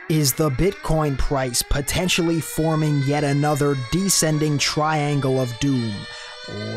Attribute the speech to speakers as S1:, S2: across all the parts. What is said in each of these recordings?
S1: Is the Bitcoin price potentially forming yet another descending triangle of doom?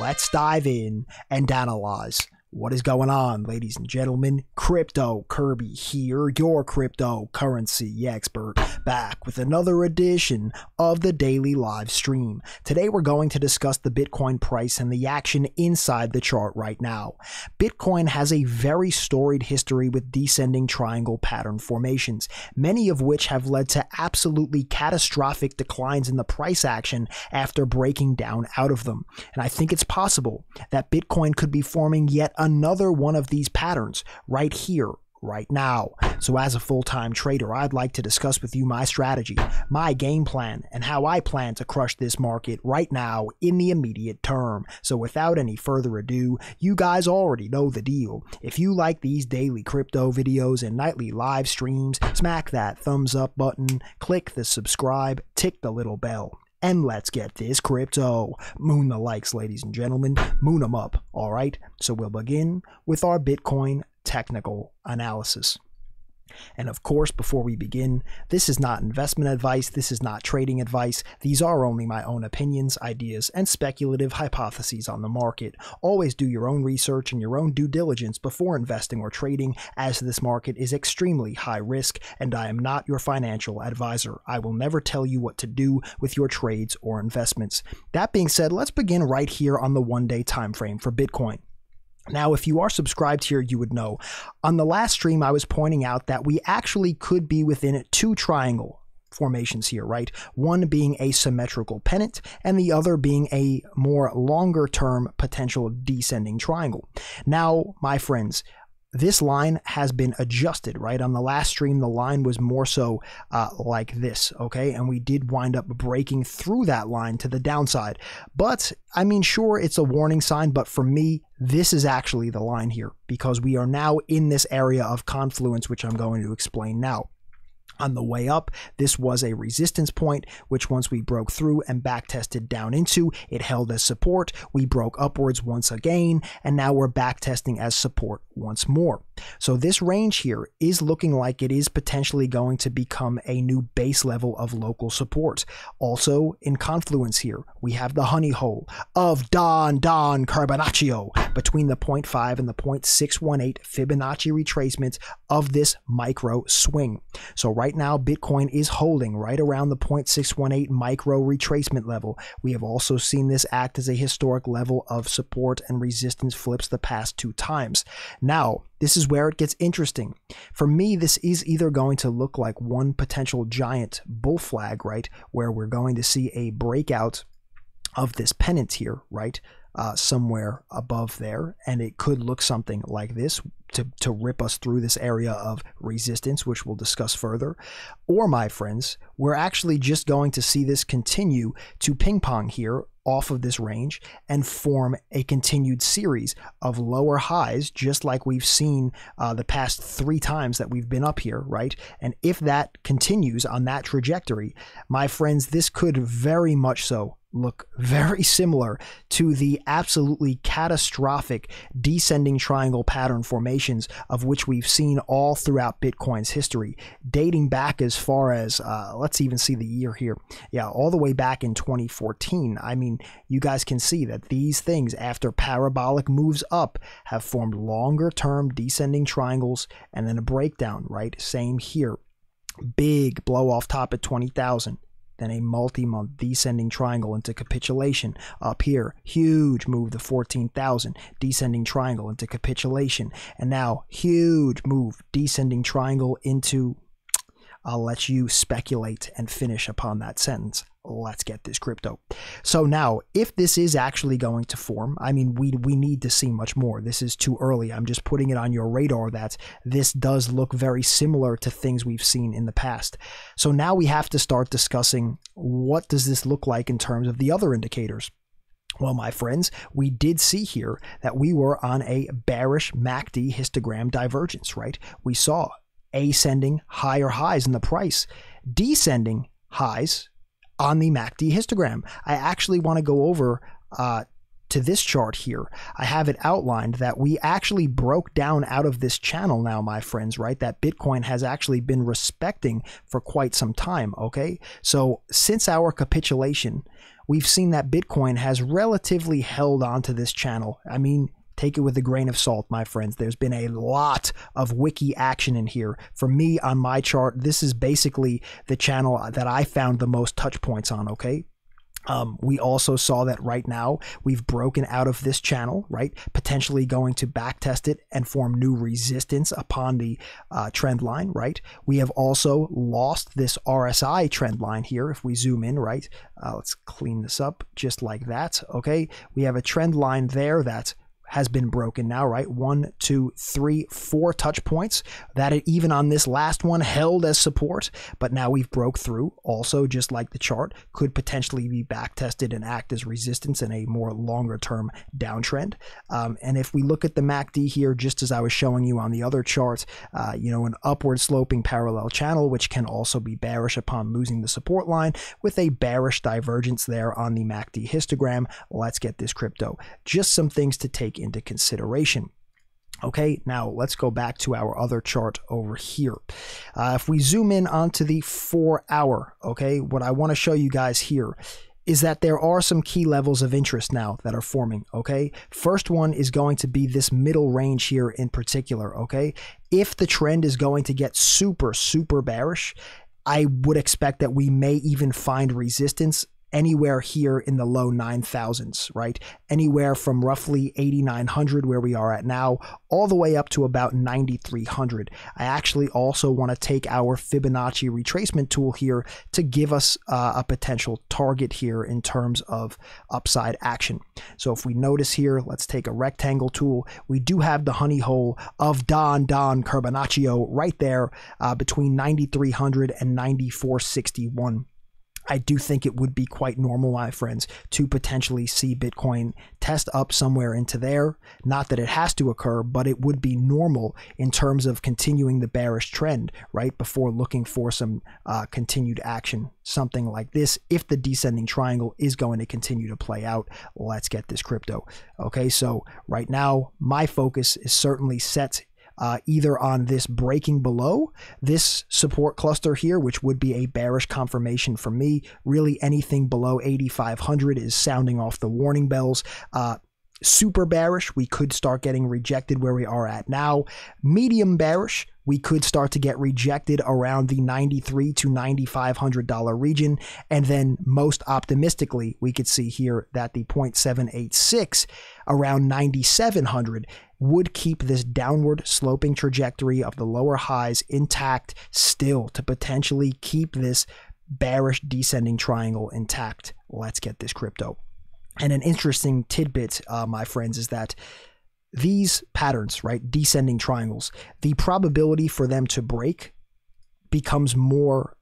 S1: Let's dive in and analyze. What is going on, ladies and gentlemen? Crypto Kirby here, your cryptocurrency expert, back with another edition of the daily live stream. Today we're going to discuss the Bitcoin price and the action inside the chart right now. Bitcoin has a very storied history with descending triangle pattern formations, many of which have led to absolutely catastrophic declines in the price action after breaking down out of them. And I think it's possible that Bitcoin could be forming yet another one of these patterns right here, right now. So as a full-time trader, I'd like to discuss with you my strategy, my game plan, and how I plan to crush this market right now in the immediate term. So without any further ado, you guys already know the deal. If you like these daily crypto videos and nightly live streams, smack that thumbs up button, click the subscribe, tick the little bell. And let's get this crypto. Moon the likes, ladies and gentlemen. Moon them up, all right? So we'll begin with our Bitcoin technical analysis. And of course, before we begin, this is not investment advice, this is not trading advice, these are only my own opinions, ideas, and speculative hypotheses on the market. Always do your own research and your own due diligence before investing or trading, as this market is extremely high risk, and I am not your financial advisor. I will never tell you what to do with your trades or investments. That being said, let's begin right here on the one-day time frame for Bitcoin. Now, if you are subscribed here, you would know. On the last stream, I was pointing out that we actually could be within two triangle formations here, right? One being a symmetrical pennant and the other being a more longer-term potential descending triangle. Now, my friends, this line has been adjusted, right? On the last stream, the line was more so like this, okay? And we did wind up breaking through that line to the downside. But, I mean, sure, it's a warning sign, but for me, this is actually the line here because we are now in this area of confluence, which I'm going to explain now. On the way up, this was a resistance point, which once we broke through and back tested down into, it held as support. We broke upwards once again, and now we're back testing as support once more. So this range here is looking like it is potentially going to become a new base level of local support. Also in confluence here, we have the honey hole of Don Carbonaccio between the 0.5 and the 0.618 Fibonacci retracement of this micro swing. So right now, Bitcoin is holding right around the 0.618 micro retracement level. We have also seen this act as a historic level of support and resistance flips the past two times. Now, this is where it gets interesting. For me, this is either going to look like one potential giant bull flag, right, where we're going to see a breakout of this pennant here, right, somewhere above there, and it could look something like this to rip us through this area of resistance, which we'll discuss further. Or, my friends, we're actually just going to see this continue to ping pong here off of this range and form a continued series of lower highs, just like we've seen the past three times that we've been up here, right? And if that continues on that trajectory, my friends, this could very much so look very similar to the absolutely catastrophic descending triangle pattern formations of which we've seen all throughout Bitcoin's history, dating back as far as, let's even see the year here. Yeah, all the way back in 2014. I mean, you guys can see that these things, after parabolic moves up, have formed longer term descending triangles and then a breakdown, right? Same here. Big blow off top at 20,000. Then a multi-month descending triangle into capitulation up here. Huge move to 14,000, descending triangle into capitulation. And now huge move, descending triangle into, I'll let you speculate and finish upon that sentence. Let's get this crypto. So now, if this is actually going to form, I mean, we need to see much more. This is too early. I'm just putting it on your radar that this does look very similar to things we've seen in the past. So now we have to start discussing what does this look like in terms of the other indicators. Well, my friends, we did see here that we were on a bearish MACD histogram divergence, right? We saw ascending higher highs in the price, descending highs on the MACD histogram. I actually want to go over to this chart here, I have it outlined that we actually broke down out of this channel now, my friends, right? That Bitcoin has actually been respecting for quite some time, okay? So since our capitulation, we've seen that Bitcoin has relatively held on to this channel. I mean, take it with a grain of salt, my friends. There's been a lot of wiki action in here. For me, on my chart, this is basically the channel that I found the most touch points on, okay? We also saw that right now we've broken out of this channel, right? Potentially going to backtest it and form new resistance upon the trend line, right? We have also lost this RSI trend line here. If we zoom in, right? Let's clean this up just like that, okay? We have a trend line there that has been broken now, right? 1, 2, 3, 4 touch points that it, even on this last one, held as support, but now we've broke through. Also, just like the chart, could potentially be back tested and act as resistance in a more longer term downtrend. And if we look at the MACD here, just as I was showing you on the other chart, you know, an upward sloping parallel channel, which can also be bearish upon losing the support line, with a bearish divergence there on the MACD histogram. Let's get this crypto. Just some things to take into consideration. Okay, now let's go back to our other chart over here. If we zoom in onto the 4 hour, okay, what I want to show you guys here is that there are some key levels of interest now that are forming, okay? First one is going to be this middle range here in particular, okay? If the trend is going to get super, super bearish, I would expect that we may even find resistance anywhere here in the low 9,000s, right? Anywhere from roughly 8,900 where we are at now, all the way up to about 9,300. I actually also want to take our Fibonacci retracement tool here to give us a potential target here in terms of upside action. So if we notice here, let's take a rectangle tool. We do have the honey hole of Don Carbonaccio right there between 9,300 and 9,461. I do think it would be quite normal, my friends, to potentially see Bitcoin test up somewhere into there. Not that it has to occur, but it would be normal in terms of continuing the bearish trend, right, before looking for some continued action, something like this. If the descending triangle is going to continue to play out, let's get this crypto. Okay, so right now, my focus is certainly set either on this breaking below this support cluster here, which would be a bearish confirmation for me. Really, anything below 8,500 is sounding off the warning bells. Super bearish, we could start getting rejected where we are at now. Medium bearish, we could start to get rejected around the $93 to $9,500 region. And then most optimistically, we could see here that the 0.786 around 9,700 would keep this downward sloping trajectory of the lower highs intact still to potentially keep this bearish descending triangle intact. Let's get this crypto. And an interesting tidbit, my friends, is that these patterns, right, descending triangles, the probability for them to break becomes more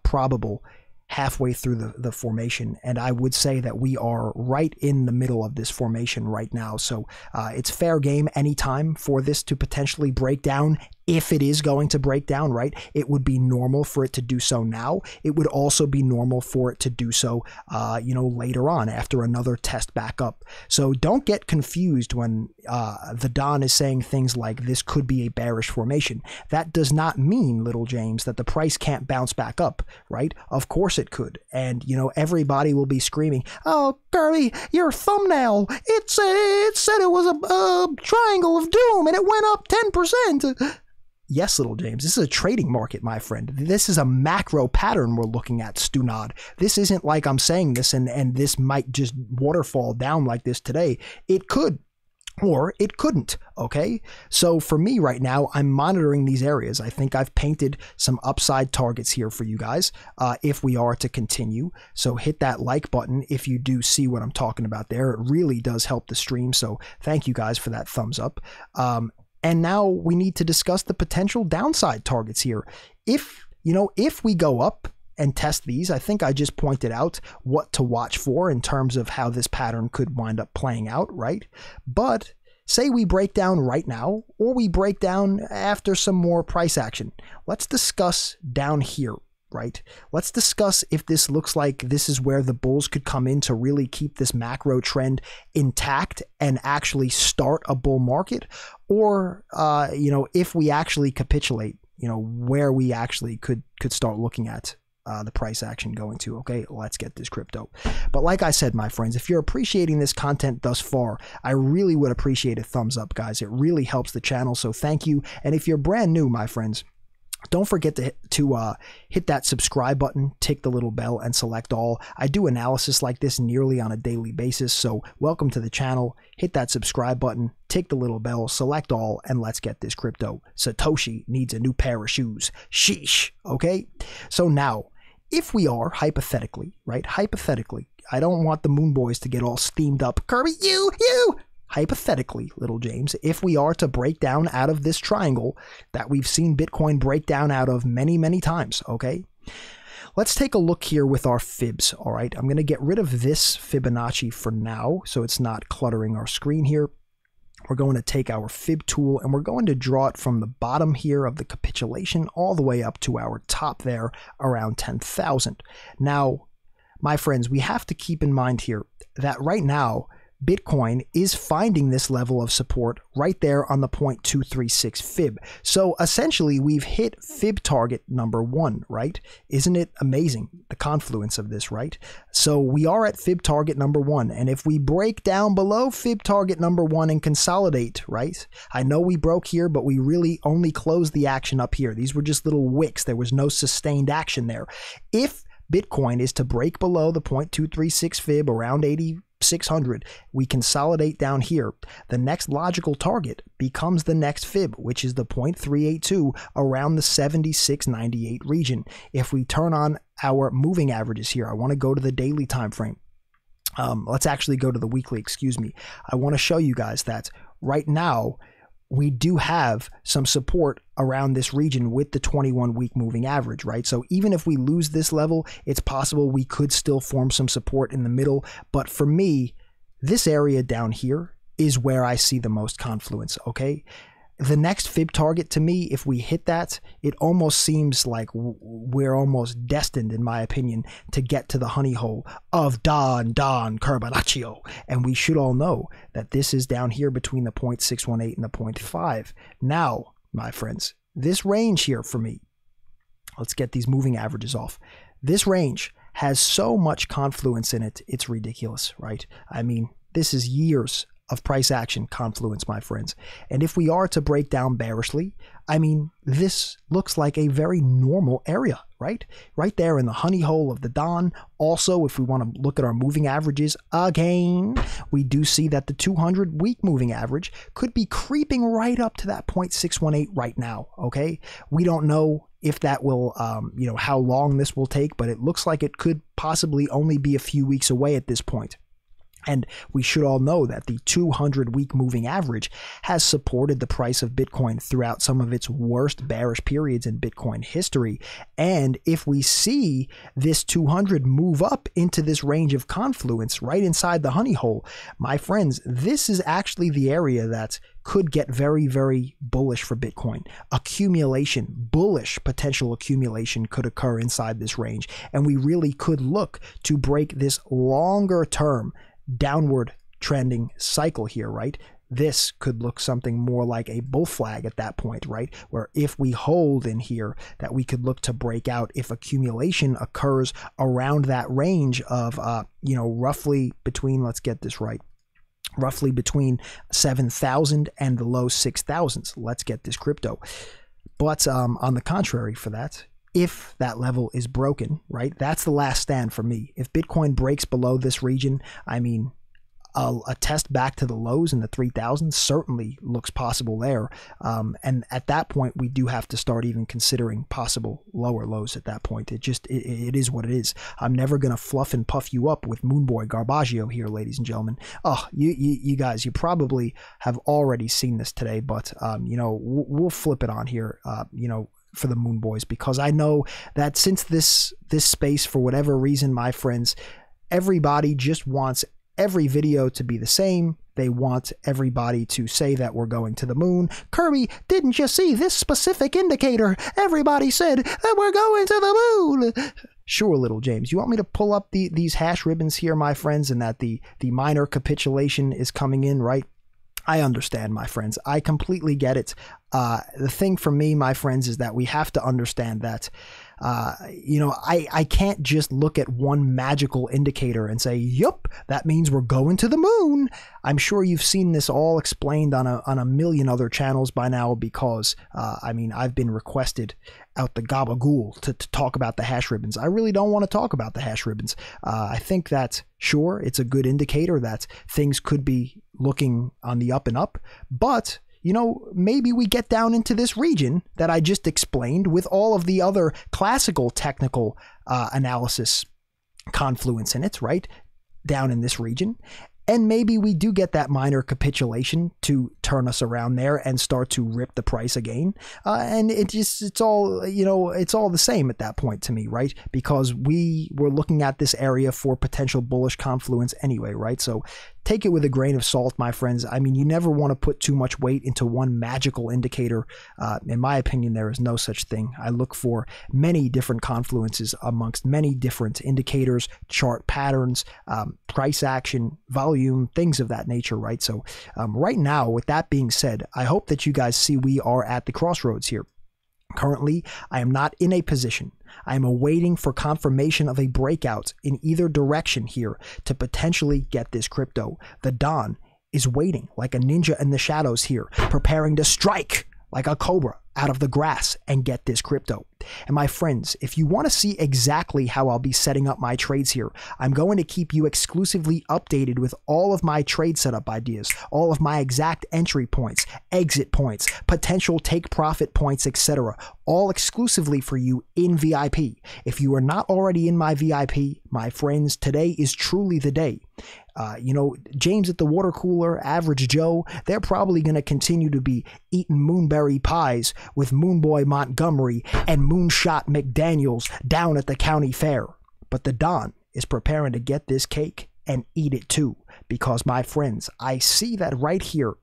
S1: probable halfway through the formation. And I would say that we are right in the middle of this formation right now. So it's fair game anytime for this to potentially break down. If it is going to break down, right, it would be normal for it to do so now. It would also be normal for it to do so, you know, later on after another test back up. So don't get confused when the Don is saying things like this could be a bearish formation. That does not mean, little James, that the price can't bounce back up, right? Of course it could. And, you know, everybody will be screaming, "Oh, Kirby, your thumbnail, it said it was a triangle of doom and it went up 10%. Yes, little James, this is a trading market, my friend. This is a macro pattern we're looking at, Stunad. This isn't like I'm saying this and this might just waterfall down like this today. It could, or it couldn't, okay? So for me right now, I'm monitoring these areas. I think I've painted some upside targets here for you guys if we are to continue. So hit that like button if you do see what I'm talking about there. It really does help the stream, so thank you guys for that thumbs up. And now we need to discuss the potential downside targets here. If we go up and test these, I think I just pointed out what to watch for in terms of how this pattern could wind up playing out, right? But say we break down right now, or we break down after some more price action. Let's discuss down here. right? Let's discuss if this looks like this is where the bulls could come in to really keep this macro trend intact and actually start a bull market, or if we actually capitulate, where we actually could start looking at the price action going to. Okay, let's get this crypto. But like I said, my friends, if you're appreciating this content thus far, I really would appreciate a thumbs up, guys. It really helps the channel, so thank you. And if you're brand new, my friends, don't forget to hit that subscribe button, tick the little bell, and select all. I do analysis like this nearly on a daily basis, so welcome to the channel. Hit that subscribe button, tick the little bell, select all, and let's get this crypto. Satoshi needs a new pair of shoes. Sheesh. Okay? So now, if we are, hypothetically, right? Hypothetically, I don't want the moon boys to get all steamed up. Kirby, you! Hypothetically, little James, if we are to break down out of this triangle that we've seen Bitcoin break down out of many, many times, okay? Let's take a look here with our fibs, all right? I'm going to get rid of this Fibonacci for now, so it's not cluttering our screen here. We're going to take our fib tool and we're going to draw it from the bottom here of the capitulation all the way up to our top there around 10,000. Now, my friends, we have to keep in mind here that right now, Bitcoin is finding this level of support right there on the 0.236 fib. So essentially, we've hit fib target number 1, right? Isn't it amazing, the confluence of this, right? So we are at fib target number 1. And if we break down below fib target number 1 and consolidate, right? I know we broke here, but we really only closed the action up here. These were just little wicks. There was no sustained action there. If Bitcoin is to break below the 0.236 fib around 8,600, we consolidate down here. The next logical target becomes the next fib, which is the 0.382 around the 76.98 region. If we turn on our moving averages here, I want to go to the daily time frame. Let's actually go to the weekly, excuse me. I want to show you guys that right now we do have some support around this region with the 21-week moving average, right? So even if we lose this level, it's possible we could still form some support in the middle. But for me, this area down here is where I see the most confluence, okay? The next fib target to me, if we hit that, it almost seems like we're almost destined, in my opinion, to get to the honey hole of Don Carbonaccio. And we should all know that this is down here between the 0.618 and the 0.5. Now, my friends, this range here for me, let's get these moving averages off. This range has so much confluence in it, it's ridiculous, right? I mean, this is years of price action confluence, my friends. And if we are to break down bearishly, I mean, this looks like a very normal area, right? Right there in the honey hole of the Don. Also, if we want to look at our moving averages again, we do see that the 200-week moving average could be creeping right up to that 0.618 right now, okay? We don't know if that will, how long this will take, but it looks like it could possibly only be a few weeks away at this point. And we should all know that the 200-week moving average has supported the price of Bitcoin throughout some of its worst bearish periods in Bitcoin history. And if we see this 200 move up into this range of confluence right inside the honey hole, my friends, this is actually the area that could get very, very bullish for Bitcoin. Accumulation, bullish potential accumulation could occur inside this range. And we really could look to break this longer term downward trending cycle here, right? This could look something more like a bull flag at that point, right? Where if we hold in here, that we could look to break out if accumulation occurs around that range of, roughly between, let's get this right, roughly between 7,000 and the low 6,000s. Let's get this crypto. But on the contrary for that, if that level is broken, right, that's the last stand for me. If Bitcoin breaks below this region, I mean, a test back to the lows in the 3,000 certainly looks possible there. And at that point, we do have to start even considering possible lower lows at that point. It is what it is. I'm never going to fluff and puff you up with Moonboy Garbaggio here, ladies and gentlemen. Oh, you guys, you probably have already seen this today, but, we'll flip it on here, for the Moon Boys, because I know that since this space, for whatever reason, my friends, everybody just wants every video to be the same. They want everybody to say that we're going to the moon. Kirby, didn't you see this specific indicator? Everybody said that we're going to the Sure, little James. You want me to pull up these hash ribbons here, my friends, and that the minor capitulation is coming in, right? I understand, my friends. I completely get it. The thing for me, my friends, is that we have to understand that, I can't just look at one magical indicator and say, yup, that means we're going to the moon. I'm sure you've seen this all explained on a million other channels by now because, I've been requested out the gabagool to talk about the hash ribbons. I really don't want to talk about the hash ribbons. I think that, sure, it's a good indicator that things could be looking on the up and up, but maybe we get down into this region that I just explained with all of the other classical technical analysis confluence in it, right? Down in this region. And maybe we do get that minor capitulation to turn us around there and start to rip the price again. And it's all the same at that point to me, right? Because we were looking at this area for potential bullish confluence anyway, right? So take it with a grain of salt, my friends. You never want to put too much weight into one magical indicator. In my opinion, there is no such thing. I look for many different confluences amongst many different indicators, chart patterns, price action, volume, things of that nature, right? So right now, with that being said, I hope that you guys see we are at the crossroads here. Currently, I am not in a position. I am awaiting for confirmation of a breakout in either direction here to potentially get this crypto. The Don is waiting like a ninja in the shadows here, preparing to strike like a cobra out of the grass and get this crypto. And my friends, if you want to see exactly how I'll be setting up my trades here, I'm going to keep you exclusively updated with all of my trade setup ideas, all of my exact entry points, exit points, potential take profit points, etc. All exclusively for you in VIP. If you are not already in my VIP, my friends, today is truly the day. James at the water cooler, Average Joe, they're probably going to continue to be eating moonberry pies with Moonboy Montgomery and Moonshot McDaniels down at the county fair. But the Don is preparing to get this cake and eat it too. Because, my friends, I see that right here.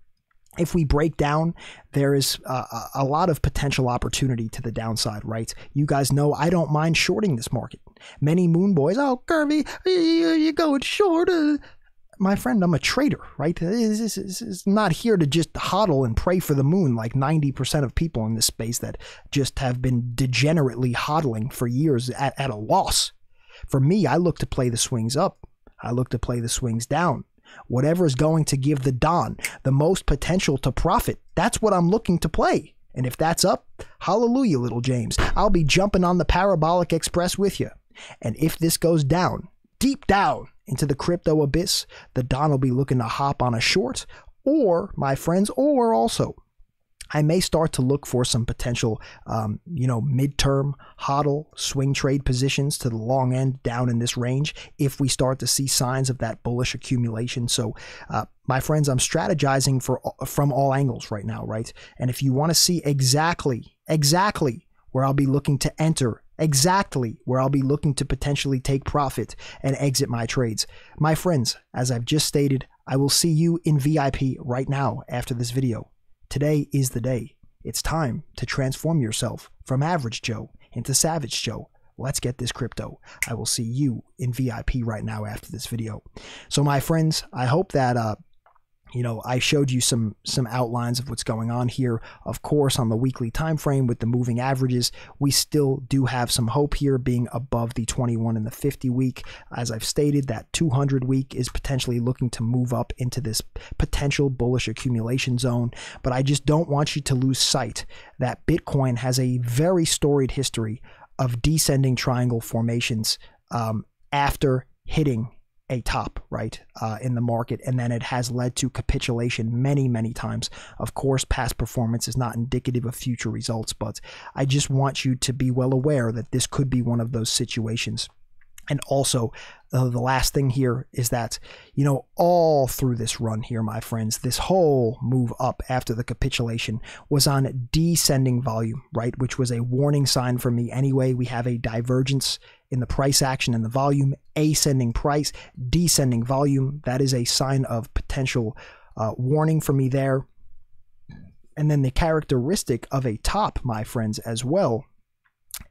S1: If we break down, there is a lot of potential opportunity to the downside, right? You guys know I don't mind shorting this market. Many moon boys, oh, Kirby, you're going short. My friend, I'm a trader, right? This is not here to just hodl and pray for the moon like 90% of people in this space that just have been degenerately hodling for years at a loss. For me, I look to play the swings up. I look to play the swings down. Whatever is going to give the Don the most potential to profit, that's what I'm looking to play. And if that's up, hallelujah, little James. I'll be jumping on the Parabolic Express with you. And if this goes down, deep down into the crypto abyss, the Don will be looking to hop on a short, or, my friends, or also, I may start to look for some potential, midterm hodl swing trade positions to the long end down in this range if we start to see signs of that bullish accumulation. So, my friends, I'm strategizing from all angles right now, right? And if you want to see exactly where I'll be looking to enter, exactly where I'll be looking to potentially take profit and exit my trades, my friends, as I've just stated, I will see you in VIP right now after this video. Today is the day. It's time to transform yourself from Average Joe into Savage Joe. Let's get this crypto. I will see you in VIP right now after this video. So, my friends, I hope that I showed you some outlines of what's going on here. Of course, on the weekly time frame with the moving averages, we still do have some hope here being above the 21 and the 50 week. As I've stated, that 200 week is potentially looking to move up into this potential bullish accumulation zone. But I just don't want you to lose sight that Bitcoin has a very storied history of descending triangle formations after hitting a top, right, in the market, and then it has led to capitulation many times. Of course, past performance is not indicative of future results, but I just want you to be well aware that this could be one of those situations. And also, the last thing here is that, all through this run here, my friends, this whole move up after the capitulation was on descending volume, right? Which was a warning sign for me anyway. We have a divergence in the price action and the volume, ascending price, descending volume. That is a sign of potential warning for me there. And then the characteristic of a top, my friends, as well,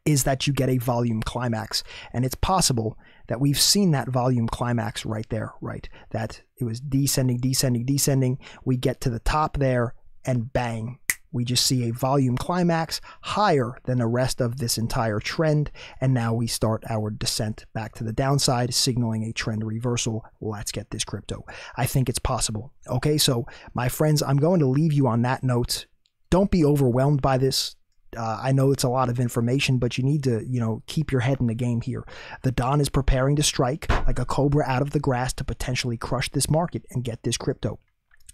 S1: is that you get a volume climax. And it's possible that we've seen that volume climax right there, right? That it was descending, descending, descending. We get to the top there and bang, we just see a volume climax higher than the rest of this entire trend. And now we start our descent back to the downside, signaling a trend reversal. Let's get this crypto. I think it's possible. Okay, so my friends, I'm going to leave you on that note. Don't be overwhelmed by this. I know it's a lot of information, but you need to, keep your head in the game here. The Don is preparing to strike like a cobra out of the grass to potentially crush this market and get this crypto.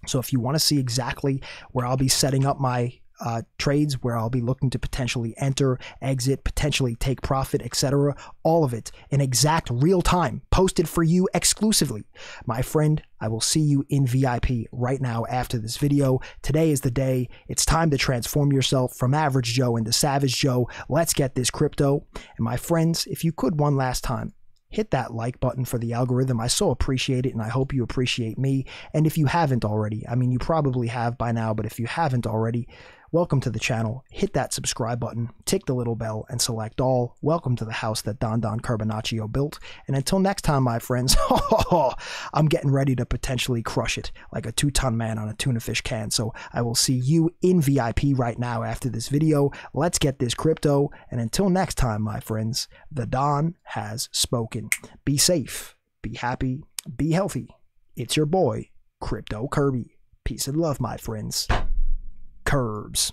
S1: So if you want to see exactly where I'll be setting up my trades, where I'll be looking to potentially enter, exit, potentially take profit, etc., all of it in exact real time, posted for you exclusively. My friend, I will see you in VIP right now after this video. Today is the day. It's time to transform yourself from Average Joe into Savage Joe. Let's get this crypto. And my friends, if you could one last time, hit that like button for the algorithm. I so appreciate it, and I hope you appreciate me. And if you haven't already, I mean, you probably have by now, but if you haven't already, welcome to the channel. Hit that subscribe button, tick the little bell, and select all. Welcome to the house that Don Carbonaccio built. And until next time, my friends, I'm getting ready to potentially crush it like a 2-ton man on a tuna fish can. So I will see you in VIP right now after this video. Let's get this crypto. And until next time, my friends, the Don has spoken. Be safe, be happy, be healthy. It's your boy, Crypto Kirby. Peace and love, my friends. Curbs.